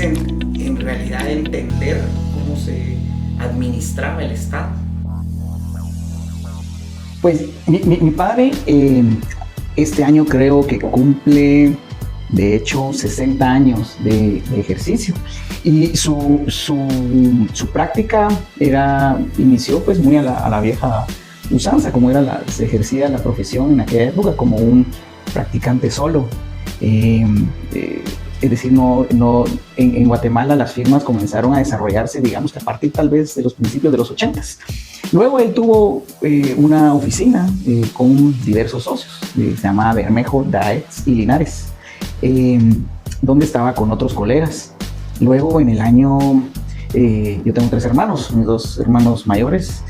en realidad entender cómo se administraba el Estado. Pues mi padre este año creo que cumple, de hecho, 60 años de ejercicio. Y su práctica inició pues muy a la vieja usanza, como se ejercía la profesión en aquella época, como un practicante solo. Es decir, en Guatemala las firmas comenzaron a desarrollarse, digamos que a partir tal vez de los principios de los 80s. Luego él tuvo una oficina con diversos socios, se llamaba Bermejo, Daetz y Linares, donde estaba con otros colegas. Luego en el año, yo tengo 3 hermanos, mis 2 hermanos mayores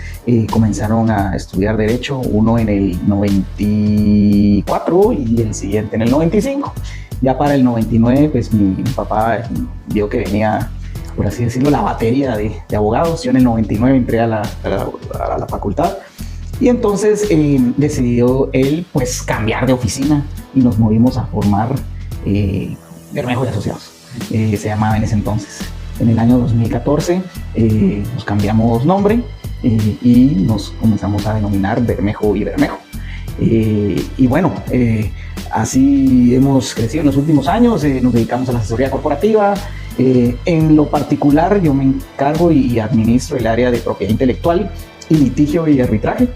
comenzaron a estudiar Derecho, uno en el 94 y el siguiente en el 95. Ya para el 99, pues mi papá vio que venía, por así decirlo, la batería de abogados. Yo en el 99 entré a la facultad y entonces decidió él pues cambiar de oficina y nos movimos a formar Bermejo y Asociados. Se llamaba en ese entonces. En el año 2014 nos cambiamos nombre y nos comenzamos a denominar Bermejo y Bermejo. Y bueno, así hemos crecido en los últimos años, nos dedicamos a la asesoría corporativa. En lo particular, yo me encargo y administro el área de propiedad intelectual y litigio y arbitraje.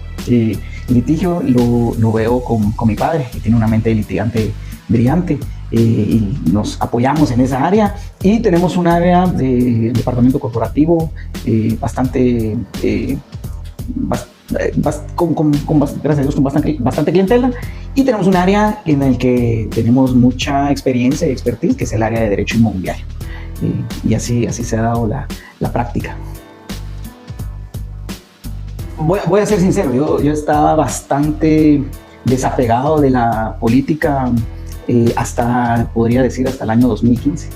Litigio lo veo con mi padre, que tiene una mente de litigante brillante, y nos apoyamos en esa área. Y tenemos un área de departamento corporativo bastante gracias a Dios, con bastante clientela, y tenemos un área en el que tenemos mucha experiencia y expertise, que es el área de derecho inmobiliario, y así se ha dado la práctica. Voy a ser sincero, yo estaba bastante desapegado de la política podría decir hasta el año 2015.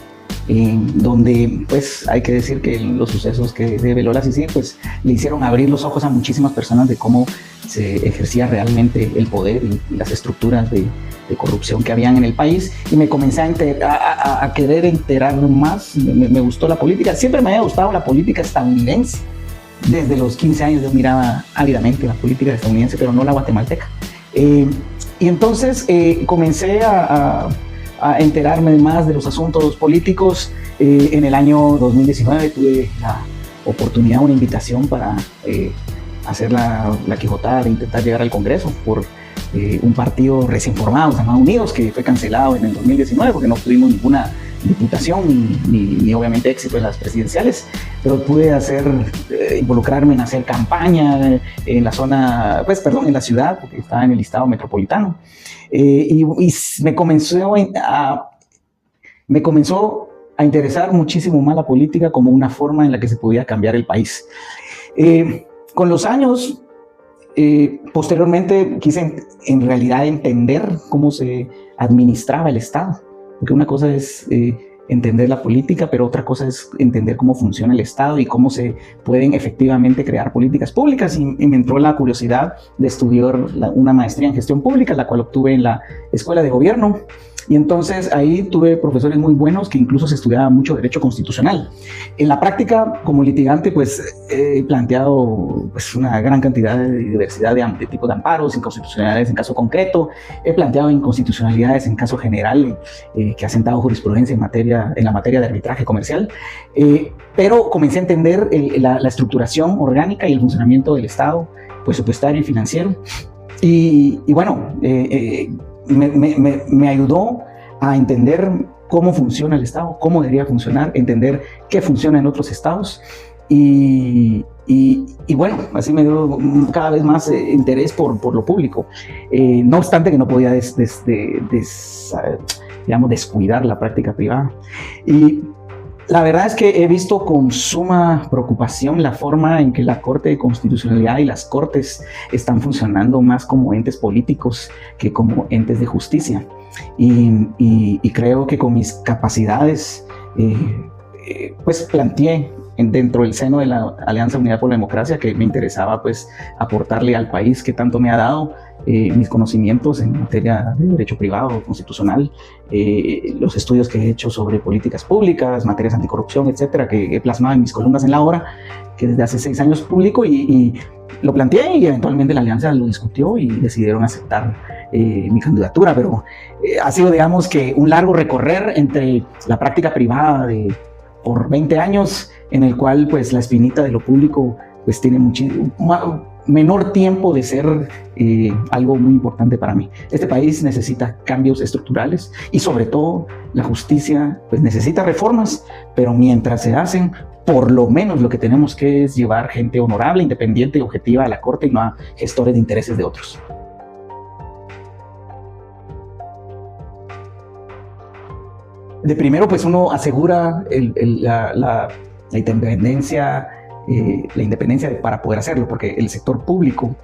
Donde pues hay que decir que los sucesos que reveló la CICIG pues le hicieron abrir los ojos a muchísimas personas de cómo se ejercía realmente el poder y las estructuras de corrupción que habían en el país, y me comencé a querer enterar más. Me gustó la política, siempre me había gustado la política estadounidense. Desde los 15 años yo miraba ávidamente la política estadounidense, pero no la guatemalteca. Y entonces comencé a enterarme más de los asuntos políticos. En el año 2019 tuve la oportunidad, una invitación para hacer la quijotada de intentar llegar al Congreso por un partido recién formado, llamado Unidos, que fue cancelado en el 2019 porque no tuvimos ninguna diputación ni obviamente éxito en las presidenciales, pero pude involucrarme en hacer campaña en la ciudad, porque estaba en el listado metropolitano. Y me comenzó a interesar muchísimo más la política como una forma en la que se podía cambiar el país. Con los años, posteriormente, quise en realidad entender cómo se administraba el Estado, porque una cosa es entender la política, pero otra cosa es entender cómo funciona el Estado y cómo se pueden efectivamente crear políticas públicas. Y me entró la curiosidad de estudiar una maestría en gestión pública, la cual obtuve en la Escuela de Gobierno. Y entonces ahí tuve profesores muy buenos que incluso se estudiaba mucho derecho constitucional. En la práctica, como litigante, pues he planteado pues, una gran cantidad de diversidad de tipos de amparos, inconstitucionalidades en caso concreto. He planteado inconstitucionalidades en caso general, que ha sentado jurisprudencia en la materia de arbitraje comercial. Pero comencé a entender la estructuración orgánica y el funcionamiento del Estado presupuestario y financiero. Y bueno, me ayudó a entender cómo funciona el Estado, cómo debería funcionar, entender qué funciona en otros estados. Y bueno, así me dio cada vez más interés por lo público. No obstante que no podía descuidar la práctica privada. Y la verdad es que he visto con suma preocupación la forma en que la Corte de Constitucionalidad y las Cortes están funcionando más como entes políticos que como entes de justicia. Y creo que con mis capacidades, pues planteé dentro del seno de la Alianza Unidad por la Democracia que me interesaba pues aportarle al país que tanto me ha dado mis conocimientos en materia de derecho privado, constitucional, los estudios que he hecho sobre políticas públicas, materias anticorrupción, etcétera, que he plasmado en mis columnas en La Hora, que desde hace 6 años publico, y lo planteé, y eventualmente la alianza lo discutió y decidieron aceptar mi candidatura. Pero ha sido, digamos, que un largo recorrer entre la práctica privada por 20 años, en el cual pues la espinita de lo público pues tiene menor tiempo de ser algo muy importante para mí. Este país necesita cambios estructurales, y sobre todo la justicia pues necesita reformas, pero mientras se hacen, por lo menos lo que tenemos que es llevar gente honorable, independiente y objetiva a la corte, y no a gestores de intereses de otros. De primero, pues uno asegura la independencia, para poder hacerlo, porque el sector público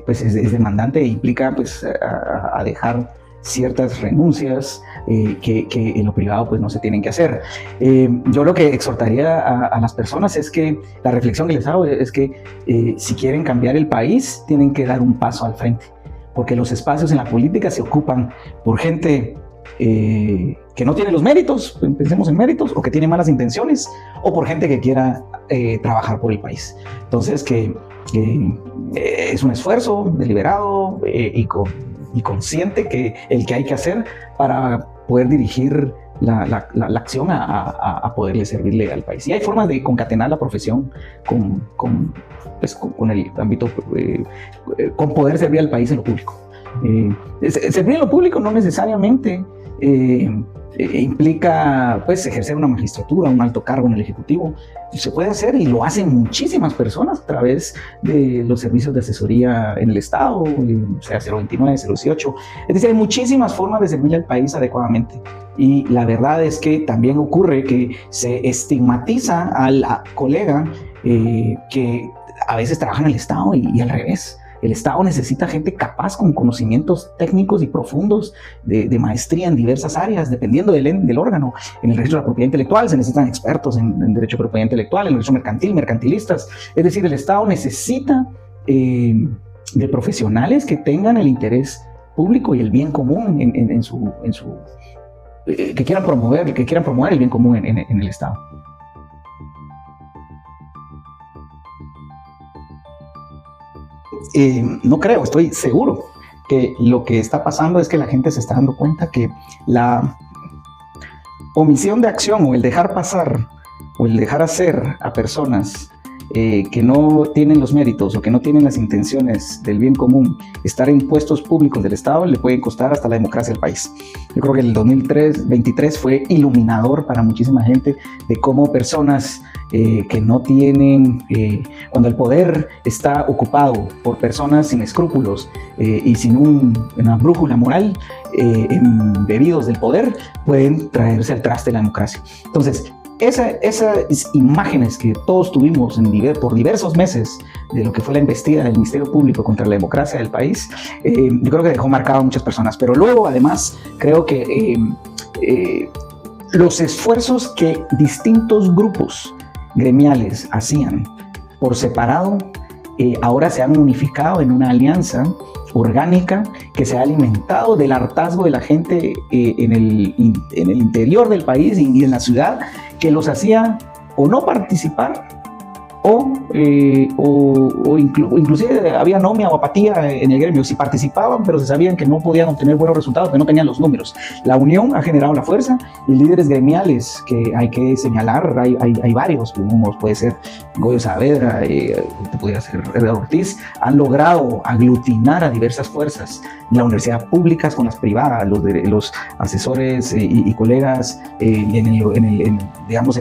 pues es demandante e implica pues a dejar ciertas renuncias que en lo privado pues no se tienen que hacer. Yo lo que exhortaría a las personas es que la reflexión que les hago es que si quieren cambiar el país, tienen que dar un paso al frente, porque los espacios en la política se ocupan por gente que no tiene los méritos, pensemos en méritos, o que tiene malas intenciones, o por gente que quiera trabajar por el país. Entonces, que es un esfuerzo deliberado y consciente que hay que hacer para poder dirigir la acción a poderle servirle al país. Y hay formas de concatenar la profesión con el ámbito, con poder servir al país en lo público. Servir en lo público no necesariamente implica pues ejercer una magistratura, un alto cargo en el Ejecutivo. Se puede hacer, y lo hacen muchísimas personas a través de los servicios de asesoría en el Estado, sea 029, 018. Es decir, hay muchísimas formas de servirle al país adecuadamente. Y la verdad es que también ocurre que se estigmatiza al colega que a veces trabaja en el Estado, y al revés. El Estado necesita gente capaz, con conocimientos técnicos y profundos de maestría en diversas áreas, dependiendo del órgano. En el registro de la propiedad intelectual se necesitan expertos en derecho de propiedad intelectual, en el derecho mercantil, mercantilistas. Es decir, el Estado necesita de profesionales que tengan el interés público y el bien común que quieran promover el bien común en el Estado. No creo, estoy seguro que lo que está pasando es que la gente se está dando cuenta que la omisión de acción, o el dejar pasar, o el dejar hacer a personas que no tienen los méritos o que no tienen las intenciones del bien común, estar en puestos públicos del Estado, le pueden costar hasta la democracia del país. Yo creo que el 2023 fue iluminador para muchísima gente de cómo personas que no tienen, cuando el poder está ocupado por personas sin escrúpulos y sin una brújula moral, embebidos del poder, pueden traerse al traste la democracia. Entonces, esas imágenes que todos tuvimos por diversos meses de lo que fue la embestida del Ministerio Público contra la democracia del país, yo creo que dejó marcado a muchas personas. Pero luego, además, creo que los esfuerzos que distintos grupos gremiales hacían por separado, ahora se han unificado en una alianza orgánica que se ha alimentado del hartazgo de la gente en el interior del país y en la ciudad, que los hacía o no participar o inclusive había anomia o apatía en el gremio. Si participaban, pero se sabían que no podían obtener buenos resultados, que no tenían los números. La unión ha generado la fuerza, y líderes gremiales que hay que señalar, hay varios. Uno puede ser Goyo Saavedra, podría ser Edgar Ortiz, han logrado aglutinar a diversas fuerzas, la universidad públicas con las privadas, los asesores y colegas en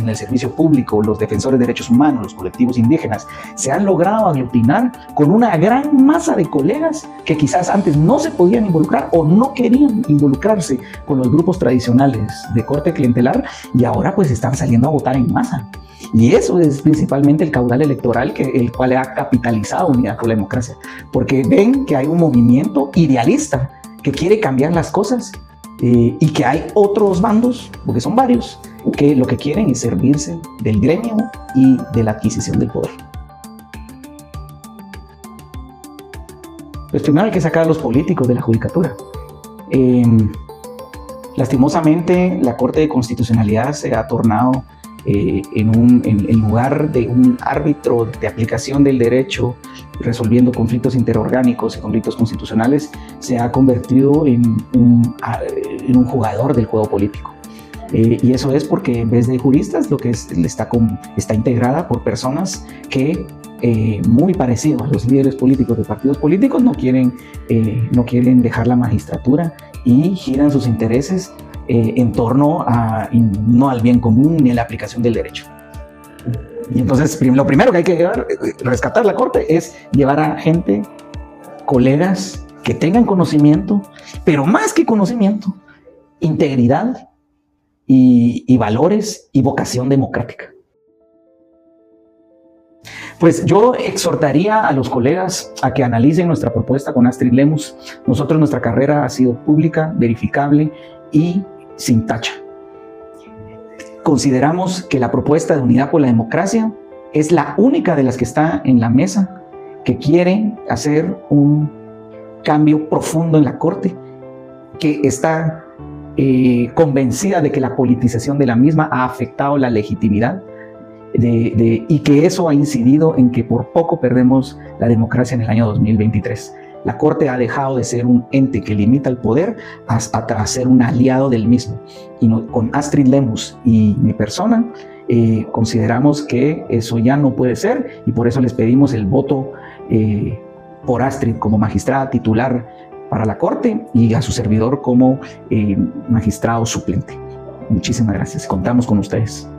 el servicio público, los defensores de derechos humanos, los colectivos indígenas. Se han logrado aglutinar con una gran masa de colegas que quizás antes no se podían involucrar o no querían involucrarse con los grupos tradicionales de corte clientelar, y ahora pues están saliendo a votar en masa. Y eso es principalmente el caudal electoral el cual ha capitalizado Unidad por la Democracia, porque ven que hay un movimiento idealista que quiere cambiar las cosas, y que hay otros bandos, porque son varios, que lo que quieren es servirse del gremio y de la adquisición del poder. Pues primero hay que sacar a los políticos de la judicatura. Lastimosamente, la Corte de Constitucionalidad se ha tornado en lugar de un árbitro de aplicación del derecho, resolviendo conflictos interorgánicos y conflictos constitucionales, se ha convertido en un jugador del juego político. Y eso es porque en vez de juristas, lo que está integrada por personas que, muy parecidos a los líderes políticos de partidos políticos, no quieren dejar la magistratura y giran sus intereses en torno no al bien común ni a la aplicación del derecho. Y entonces lo primero que hay que rescatar la Corte es llevar a gente, colegas que tengan conocimiento, pero más que conocimiento, integridad y valores y vocación democrática. Pues yo exhortaría a los colegas a que analicen nuestra propuesta con Astrid Lemus. Nosotros, nuestra carrera ha sido pública, verificable y sin tacha. Consideramos que la propuesta de Unidad por la Democracia es la única de las que está en la mesa que quiere hacer un cambio profundo en la Corte, que está convencida de que la politización de la misma ha afectado la legitimidad y que eso ha incidido en que por poco perdemos la democracia en el año 2023. La Corte ha dejado de ser un ente que limita el poder a ser un aliado del mismo. Y con Astrid Lemus y mi persona consideramos que eso ya no puede ser, y por eso les pedimos el voto por Astrid como magistrada titular para la Corte y a su servidor como magistrado suplente. Muchísimas gracias. Contamos con ustedes.